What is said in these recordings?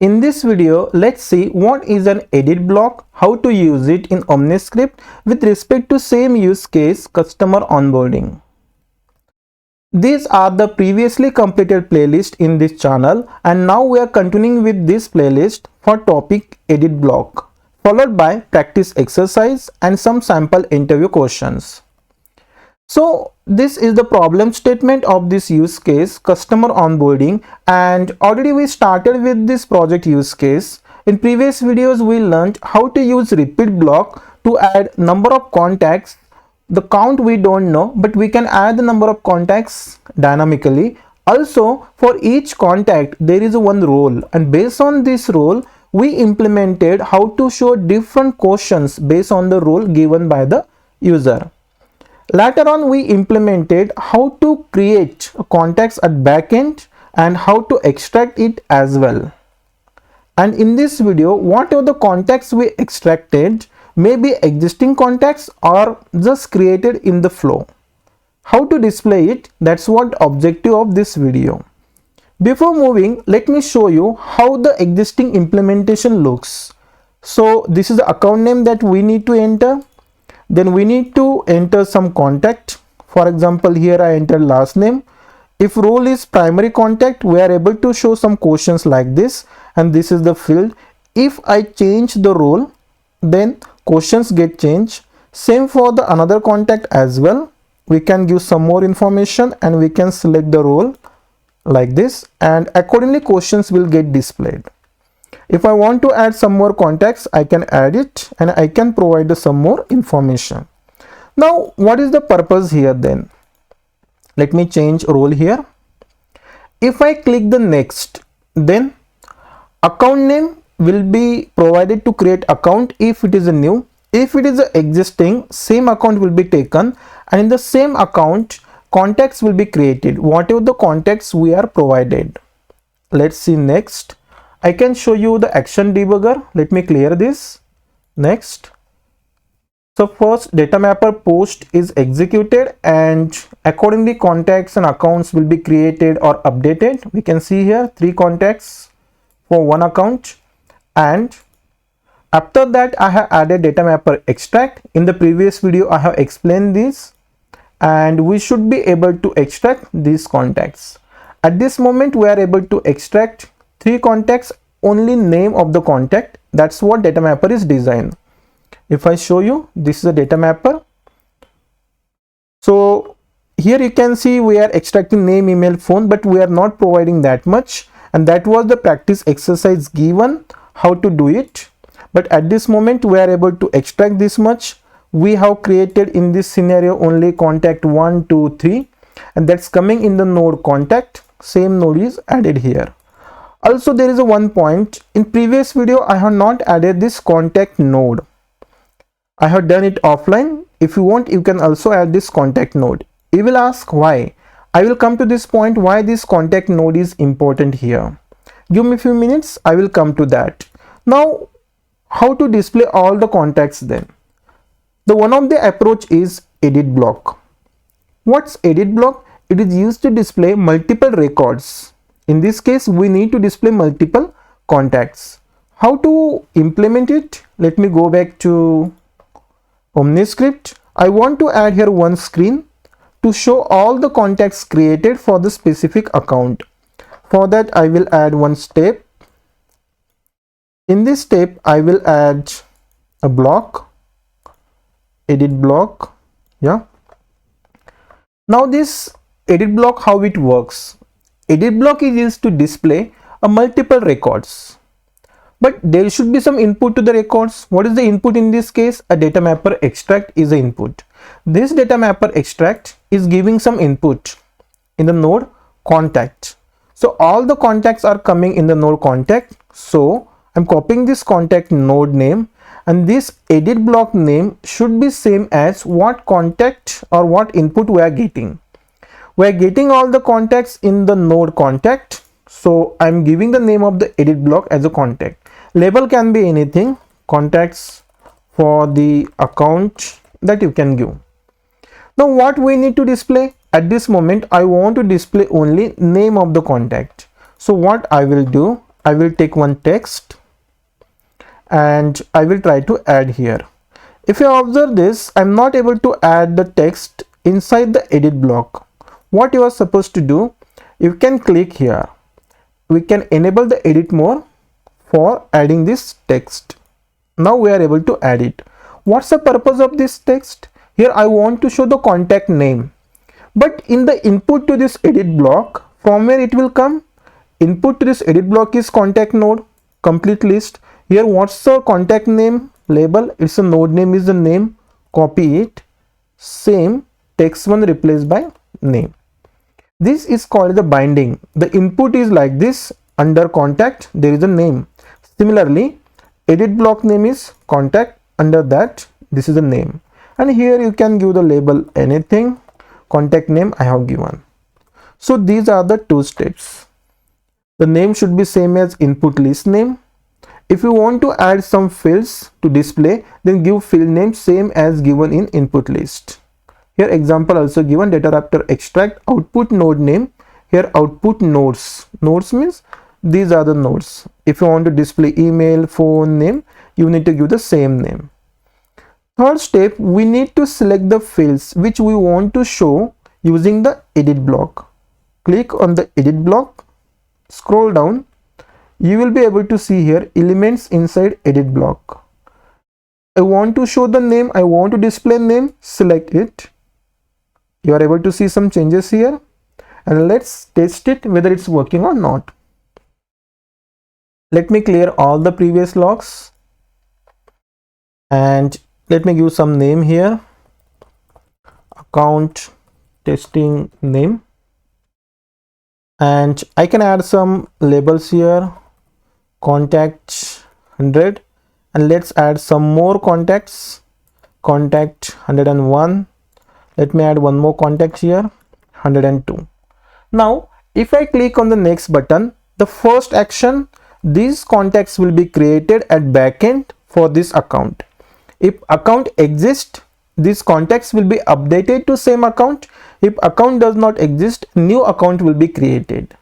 In this video, let's see what is an edit block, how to use it in OmniScript with respect to same use case customer onboarding. These are the previously completed playlist in this channel, and now we are continuing with this playlist for topic edit block, followed by practice exercise and some sample interview questions. So this is the problem statement of this use case customer onboarding, and already we started with this project use case. In previous videos we learned how to use repeat block to add number of contacts. The count we don't know, but we can add the number of contacts dynamically. Also for each contact there is one role, and based on this role we implemented how to show different questions based on the role given by the user. Later on, we implemented how to create contacts at backend and how to extract it as well. And in this video, whatever the contacts we extracted may be existing contacts or just created in the flow. How to display it, that's what objective of this video. Before moving, let me show you how the existing implementation looks. So this is the account name that we need to enter. Then we need to enter some contact. For example, here I entered last name. If role is primary contact, we are able to show some questions like this, and this is the field. If I change the role, then questions get changed. Same for the another contact as well. We can give some more information and we can select the role like this, and accordingly questions will get displayed. If I want to add some more contacts, I can add it and I can provide some more information. Now, what is the purpose here then? Let me change role here. If I click the next, then account name will be provided to create account if it is a new. If it is a existing, same account will be taken, and in the same account, contacts will be created, whatever the contacts we are provided. Let's see next. I can show you the action debugger. Let me clear this. Next. So first data mapper post is executed, and accordingly contacts and accounts will be created or updated. We can see here 3 contacts for one account, and after that I have added data mapper extract. In the previous video I have explained this, and we should be able to extract these contacts. At this moment we are able to extract 3 contacts, only name of the contact. That's what data mapper is designed. If I show you, this is a data mapper. So here you can see we are extracting name, email, phone, but we are not providing that much, and that was the practice exercise given how to do it. But at this moment we are able to extract this much. We have created in this scenario only contact 1, 2, 3, and that's coming in the node contact. Same node is added here. Also, there is a one point. In previous video I have not added this contact node. I have done it offline. If you want, you can also add this contact node. You will ask why. I will come to this point why this contact node is important here. Give me a few minutes, I will come to that. Now, how to display all the contacts then? The one of the approach is edit block. What's edit block? It is used to display multiple records. In this case, we need to display multiple contacts. How to implement it? Let me go back to OmniScript. I want to add here one screen to show all the contacts created for the specific account. For that, I will add one step. In this step, I will add a block, edit block. Yeah. Now this edit block, how it works? Edit block is used to display a multiple records, but there should be some input to the records. What is the input in this case? A data mapper extract is the input. This data mapper extract is giving some input in the node contact. So all the contacts are coming in the node contact. So I'm copying this contact node name, and this edit block name should be same as what contact or what input we are getting. We are getting all the contacts in the node contact, so I'm giving the name of the edit block as a contact. Label can be anything, contacts for the account that you can give. Now what we need to display? At this moment I want to display only name of the contact. So what I will do, I will take one text and I will try to add here. If you observe this, I'm not able to add the text inside the edit block. What you are supposed to do, you can click here. We can enable the edit mode for adding this text. Now we are able to add it. What's the purpose of this text? Here I want to show the contact name. But in the input to this edit block, from where it will come? Input to this edit block is contact node, complete list. Here what's the contact name label? It's a node name is the name. Copy it. Same text one replaced by name. This is called the binding. The input is like this. Under contact there is a name. Similarly, edit block name is contact. Under that this is the name. And here you can give the label anything. Contact name I have given. So these are the two steps. The name should be same as input list name. If you want to add some fields to display, then give field name same as given in input list. Here example also given, DataRaptor Extract output node name. Here output nodes. Nodes means these are the nodes. If you want to display email, phone name, you need to give the same name. Third step, we need to select the fields which we want to show using the edit block. Click on the edit block, scroll down. You will be able to see here elements inside edit block. I want to show the name, I want to display name, select it. You are able to see some changes here, and let's test it whether it's working or not. Let me clear all the previous logs and let me give some name here. Account testing name, and I can add some labels here. Contact 100, and let's add some more contacts. Contact 101. Let me add one more contact here, 102. Now if I click on the next button, the first action, these contacts will be created at backend for this account. If account exists, these contacts will be updated to same account. If account does not exist, new account will be created,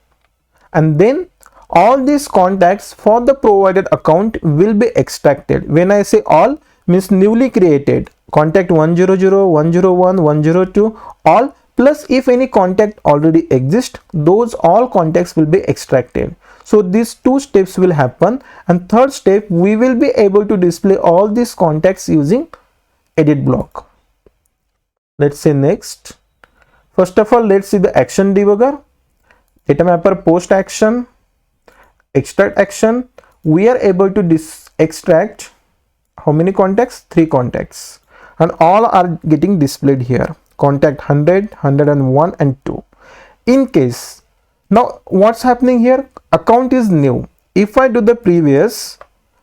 and then all these contacts for the provided account will be extracted. When I say all, means newly created contact 100, 101, 102, all, plus if any contact already exists, those all contacts will be extracted. So these two steps will happen, and third step, we will be able to display all these contacts using edit block. Let's say next. First of all, let's see the action debugger. Data mapper post action, extract action. We are able to extract how many contacts? 3 contacts, and all are getting displayed here. Contact 100, 101 and 2. In case, now what's happening here? Account is new. If I do the previous,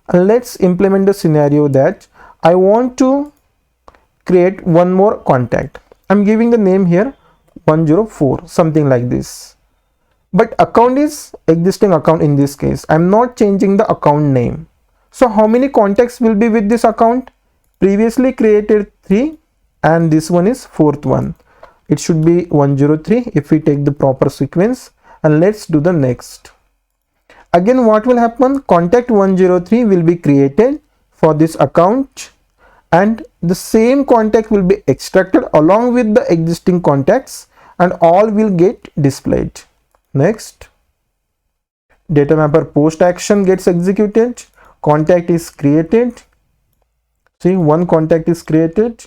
and let's implement the scenario that I want to create one more contact. I'm giving the name here 104, something like this. But account is existing account in this case. I'm not changing the account name. So how many contacts will be with this account? Previously created 3, and this one is 4th one. It should be 103 if we take the proper sequence, and let's do the next. Again, what will happen? Contact 103 will be created for this account, and the same contact will be extracted along with the existing contacts, and all will get displayed. Next, data mapper post action gets executed. Contact is created. See, one contact is created,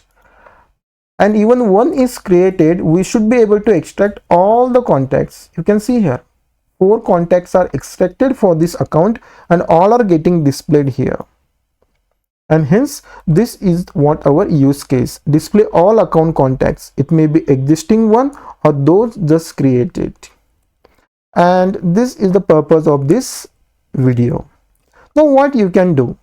and even one is created, we should be able to extract all the contacts. You can see here 4 contacts are extracted for this account, and all are getting displayed here. And hence this is what our use case, display all account contacts. It may be existing one or those just created. And this is the purpose of this video. Now what you can do,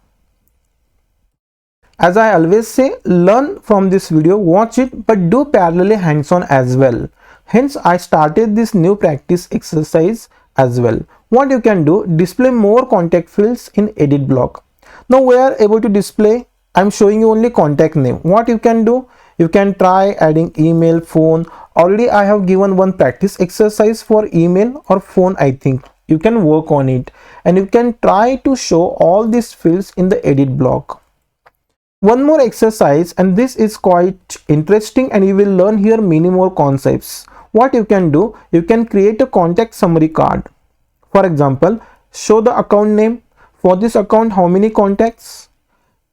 as I always say, learn from this video, watch it, but do parallelly hands-on as well. Hence I started this new practice exercise as well. What you can do, display more contact fields in edit block. Now we are able to display, I'm showing you only contact name. What you can do, you can try adding email, phone. Already I have given one practice exercise for email or phone, I think. you can work on it and you can try to show all these fields in the edit block. One more exercise, and this is quite interesting, and you will learn here many more concepts. What you can do, you can create a contact summary card. For example, show the account name. For this account, how many contacts?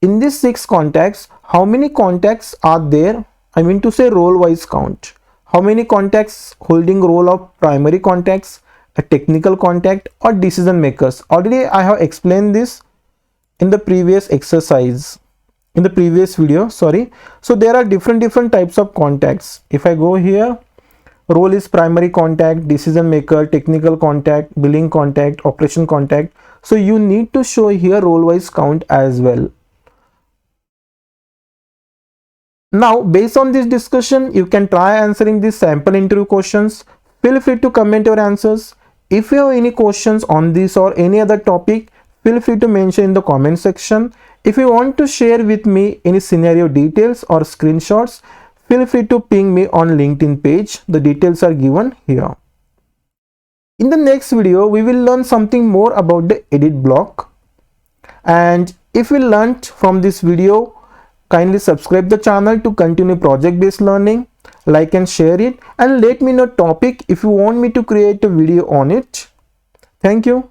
In these 6 contacts, how many contacts are there? I mean to say role wise count. How many contacts holding role of primary contacts, a technical contact, or decision makers? Already I have explained this in the previous exercise, in the previous video, sorry. So there are different types of contacts. If I go here, role is primary contact, decision maker, technical contact, billing contact, operation contact. So you need to show here role wise count as well. Now, based on this discussion, you can try answering these sample interview questions. Feel free to comment your answers. If you have any questions on this or any other topic, feel free to mention in the comment section. If you want to share with me any scenario details or screenshots, feel free to ping me on LinkedIn page. The details are given here. In the next video, we will learn something more about the edit block. And if you learned from this video, kindly subscribe the channel to continue project based learning, like and share it, and let me know topic if you want me to create a video on it. Thank you.